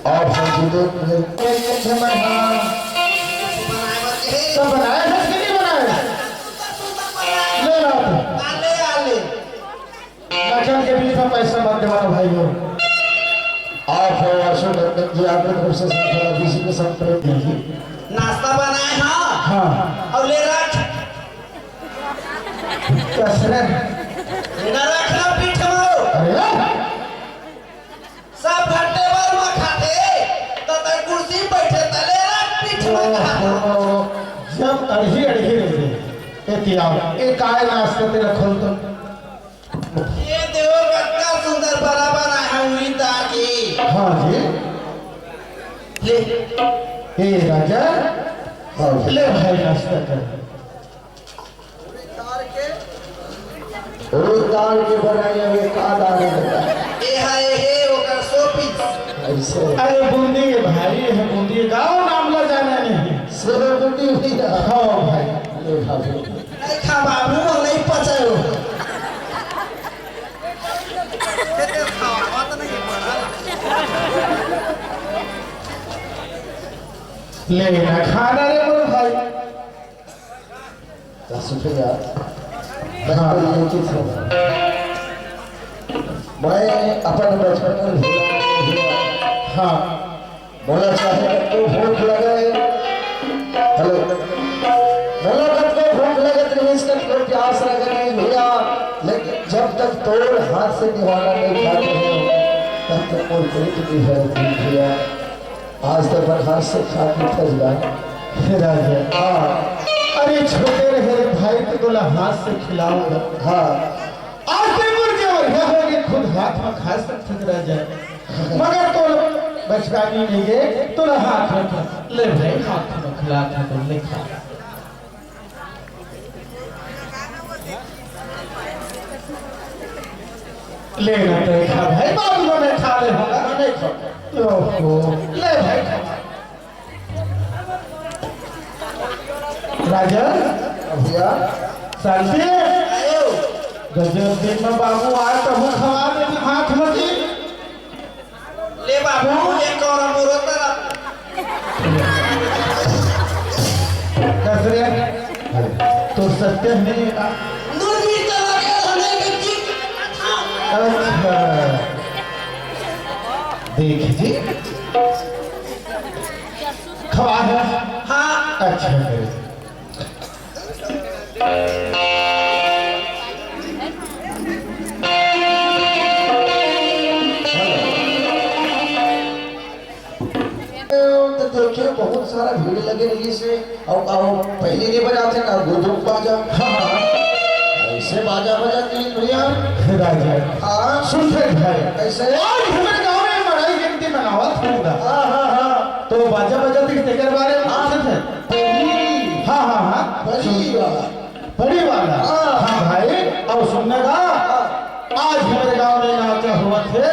और फौजीदों में तो बनाया है कि नहीं बनाया? ले लो आले आले नाचन के बीच में पैसा मत देवाना भाई लोग। आप अशोक नंदन जी आपके तरफ से संख्या किसी के संग प्रयोग कीजिए। नाश्ता बनाए हाँ हाँ और ले रख कैसे? ना रखना पीठ में अरे सब घंटे भर में खाते तो तय कुर्सी बैठे तले रख पीठ में खाता जब अड़ही अड़ही रहे एक आए नाश्ते तेरा खोल तो ये देखो कितना सुंदर बना बना है उंगली ताकि हाँ जी ले हे राजा ले भाई नाश्ता कर दाल के बनाए हुए का दाल है ये है ये ओकर 100 पीस ऐसे अरे बूंदी है भाई है बूंदी गाँव नाम ला जाना नहीं सिर बूंदी हुई हाँ भाई ले भाई नहीं खा बाबू को नहीं पचाओ लेना खाना रे बोल भाई शुक्रिया मैं अपन बचपन में हाँ बोला चाहे तो भूख लगे हेलो बोला तो भूख लगे तो इसका कोई प्यास लगे नहीं भैया लेकिन जब तक तोड़ हाथ से निवाना नहीं खाते हो तब तक कोई पेट नहीं है भैया आज तक पर हाथ से खा के फंस गया फिर आ गया हाँ अरे छोटे रहे भाई तो बोला हाथ से खिलाऊंगा हाँ आज से मुर्गे और यह होगी खुद हाथ में खा सकते रह जाए मगर तो बचकानी नहीं गए तो हाथ में ले भाई हाथ में खिला था तो ले खा लेना तो खा भाई बाबू में खा ले होगा नहीं खा ओहो ले भाई खा राजा भैया शांति आयो गजब दिन में बाबू आए तो हम खवा दे हाथ में जी ले बाबू एक और मोरो तरफ कसरे तो सत्य नहीं है दूर भी चला गया हमें की अच्छा देख जी खवा है हाँ अच्छा है देखिए बहुत सारा भीड़ लगे रही से और पहले नहीं बजाते ना गुदुक बाजा ऐसे बाजा बजाते हैं भैया राजा हाँ सुन भाई ऐसे आज हमारे गांव में बड़ाई गिनती मनावत होगा तो बाजा बजाते तेरे बारे में बात है हाँ हाँ हाँ बड़ी वाला हाँ भाई और सुनने का आज हमारे गांव में नाचा हुआ थे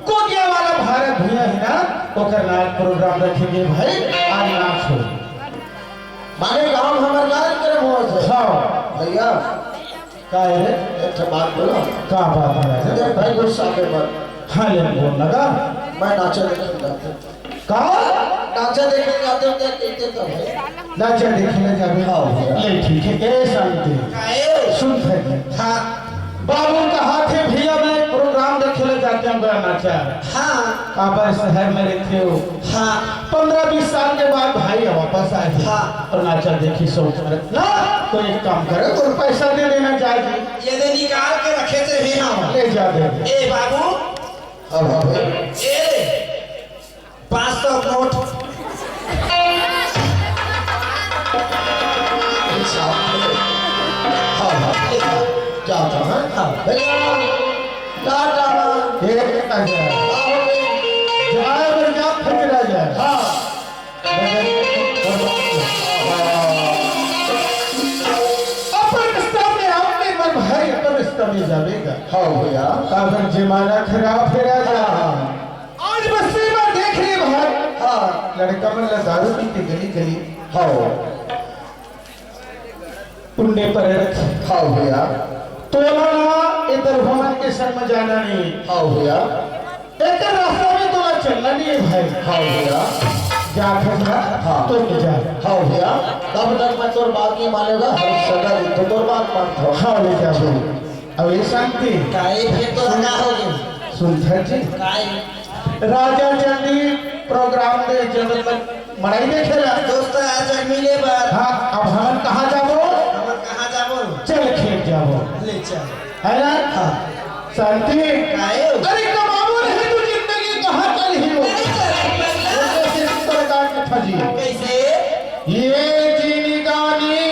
कोटिया वाला भारत भैया है ना ओकर नाच प्रोग्राम रखेंगे भाई आज नाच हो माने गांव हमारे गांव करे हुआ थे हाँ भैया का है एक बात बोलो का बात है भाई गुस्सा के बाद हाँ ले बोल लगा मैं नाचा देखने जाता का नाचा देखने जाते हो कहते तो भाई नाचा देखने जाते हाँ ले ठीक है ए शांति आयो सुन हाँ बाबू का हाथ है भैया मैं प्रोग्राम देखने जाते हैं बड़ा नाचा हाँ आप शहर में रहते हो हाँ 15-20 साल के बाद भाई वापस आए हाँ और नाचा देखी सोच ना तो एक काम करे और पैसा दे देना चाहिए ये दे निकाल के रखे थे भी हम ले जा दे ए बाबू अब ए 500 नोट हाँ हाँ जाता है हाँ भैया टाटा एक जाए बन जा फिर जाए हाँ जाएगा हाँ भैया अगर जमाना खराब फिर आ जा आज बस्ती में देख रही भाई हाँ लड़का में दारू पीते गली गली हाँ पुण्य पर हाँ भैया तो इधर भवन के संग में जाना नहीं हाँ भैया एक रास्ता में तो ना चलना नहीं है भाई। हाँ भैया, जा खसरा हाँ। तो जा। हाँ भैया, तब तक मैं तोर बात नहीं मानेगा, हर सदर तो तोर बात मानता हूँ। हाँ ले जा भाई। अब ये शांति काहे फिर तो ना होगी सुनता जी काहे राजा जल्दी प्रोग्राम दे जब मनाई देखेला। दोस्त आज मिले बार हाँ अब हम कहाँ जाबो? हम कहाँ जाबो चल खेत जाबो ले चल है ना? हाँ शांति काहे हो? अरे कमाबो रहे तू जिंदगी कहाँ चल ही हो? कैसे इस प्रकार की फजी कैसे ये जिंदगानी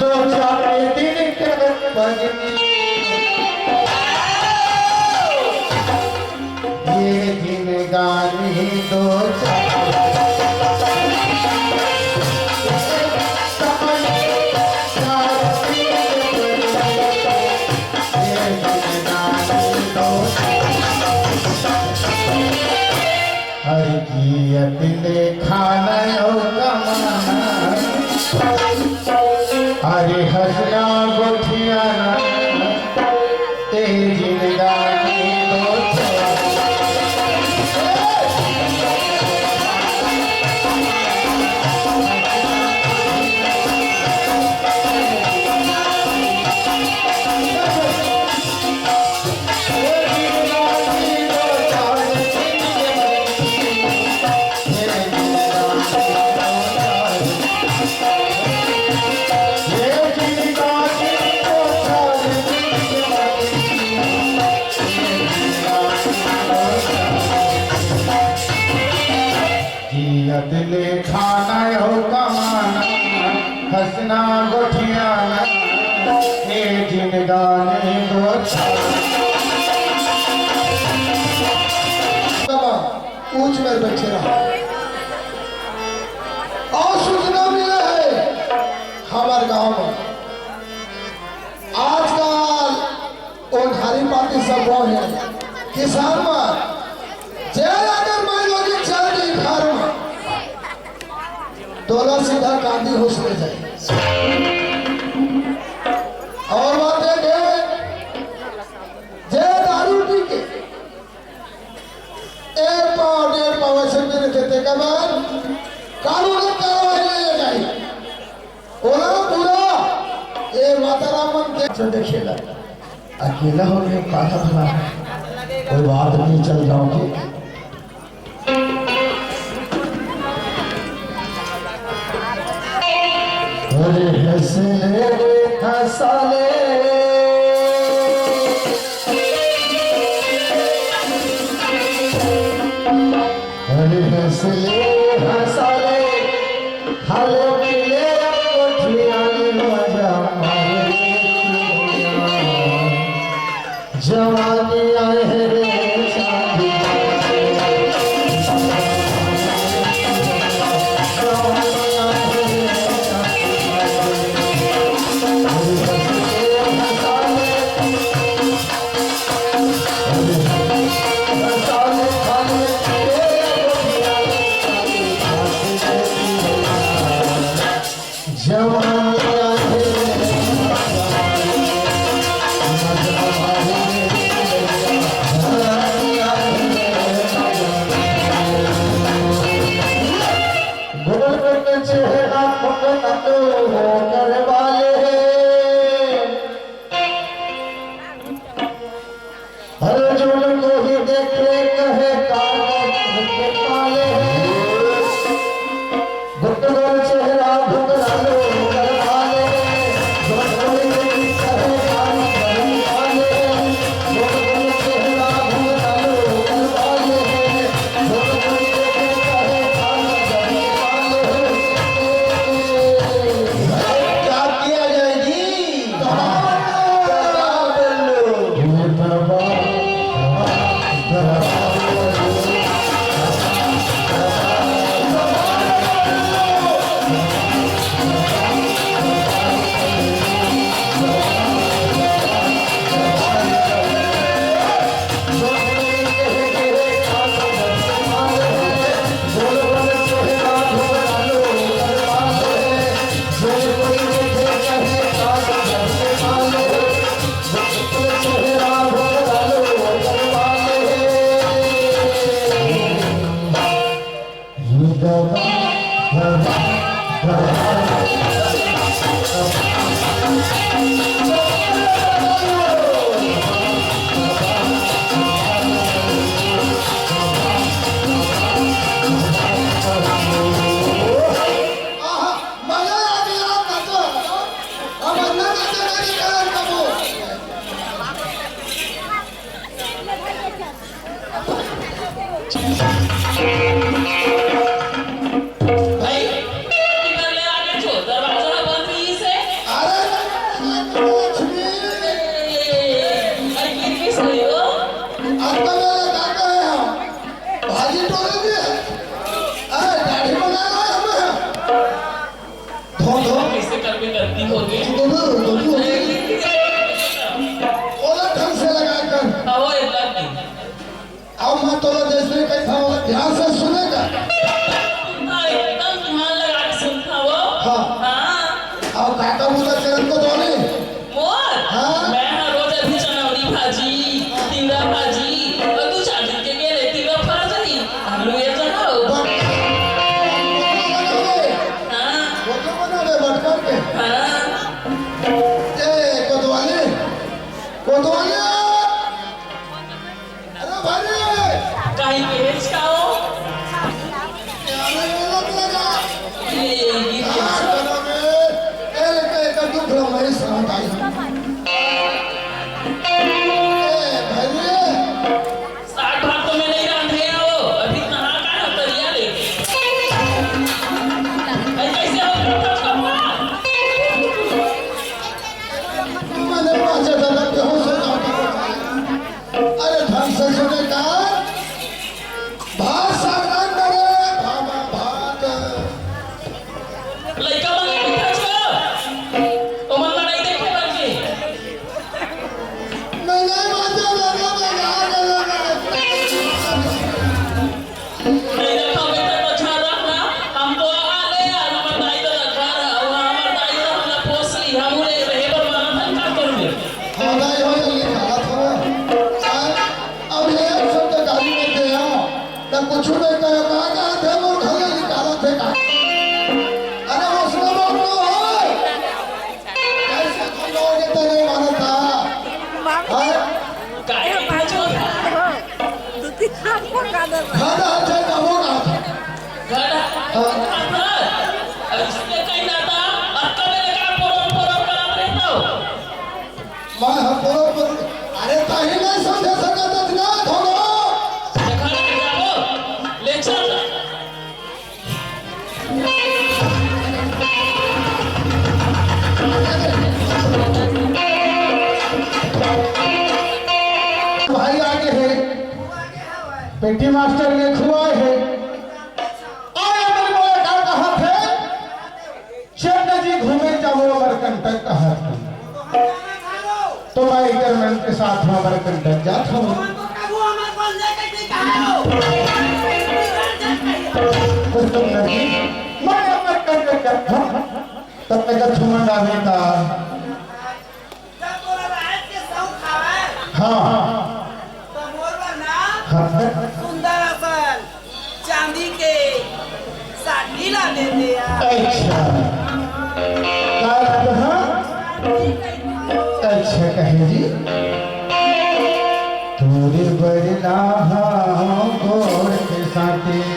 दो चार दिन के बजनी ये जिंदगानी दो हर कियत ले खाना अरे हसना गोठियाना ते जिंदगानी दो दिले खाना हो कमाना हंसना गोठियाना हे जिंदगानी दो पूछ में बैठे रहा और सूचना मिला है हमारे गांव में आजकल ओंधारी पार्टी सब वो है किसान में जय अगर मान लो कि चल गई घर में दोनों सीधा गांधी होश में जाए और बात एक है जय दारू पी के एक पाव डेढ़ पाव ऐसे मेरे देते के बाद कानूनी कार्रवाई ले जाए बोला पूरा ये मातारामन के देखिएगा अकेला हो गया काला भला कोई बात नहीं चल जाओगे अरे हंसले हंसाले अरे हंसले हंसाले हालो मिले कोठियाने मजा मारे जवानी आए रे शादी भाई किधर ले आगे छो दरवाजा बंद ही से अरे लक्ष्मी अरे किरकी सही हो आपका मेरा काका है हम भाजी टोले भी है अरे दाढ़ी बना रहा है हमें धो धो कैसे करके गलती हो गई दोनों ओला ढंग से लगा कर आओ एकदम अब मैं तो जैसे कैसा होगा ध्यान से सुनेगा एकदम ध्यान लगा के सुनता वो हाँ। हाँ अब काका मुझे चरण को धोने मोर हाँ। मैं हर रोज अभी चनावरी भाजी तिंगा भाजी और तू चार दिन के गेले तिंगा भाजी आलू ये चनाओ हाँ बटकर के हाँ ए कोतवाली कोतवाली अरे भाई कहीं पेज खाओ यार ये लोग लगा ये हाँ चलो बे ए लेके दुख लो मेरी सहमत आई ए भाई साग भात तो मैं नहीं रांधे आओ अभी नहा का है तरिया लेके ऐ कैसे हो कपड़ा मैंने पाँच दादा पे हो सका अरे ढंग से सुने का भात सागरान करे भामा भात लइका बने बिठा छो ओ मन नहीं देखे बल्कि मैं नहीं मानता दादा मैं कहाँ नहीं देखा बेटा तो छा रखना हमको आले आज बताई तो रखा रहा हमार दाई तो हमला पोसली हमरे रहे पर बना था का करूंगे हाँ दाई हो जल्दी खाला थोड़ा अब ये शब्द गाली में दे तो कुछ नहीं कहा थे वो ढले निकाला थे का अरे वो सुनो लोग हो कैसे तुम लोग इतना नहीं माना था काय पूछो खाना अच्छा कामों का घर अपना इसके कहीं जाता अक्का में लगा पोरम करा रहता हो मैं हपोरो पर अरे ताही नहीं समझे सका तो ना धोलो देखा ले जाओ ले चल भाई आगे है पेटी मास्टर ने खुआए है और अमर बोले का कहा थे चंद जी घूमे जाओ अमरकंटक कहा था तो मैं इधर मैं के साथ अमरकंटक जाता हूँ कुछ तुम नहीं मैं अमरकंटक जाता हूँ तब मैं का छुमंडा बेटा हाँ हाँ चांदी के साड़ी ला दे दिया अच्छा अच्छा कहे जी तोरे बड़ला गोड़ के साथे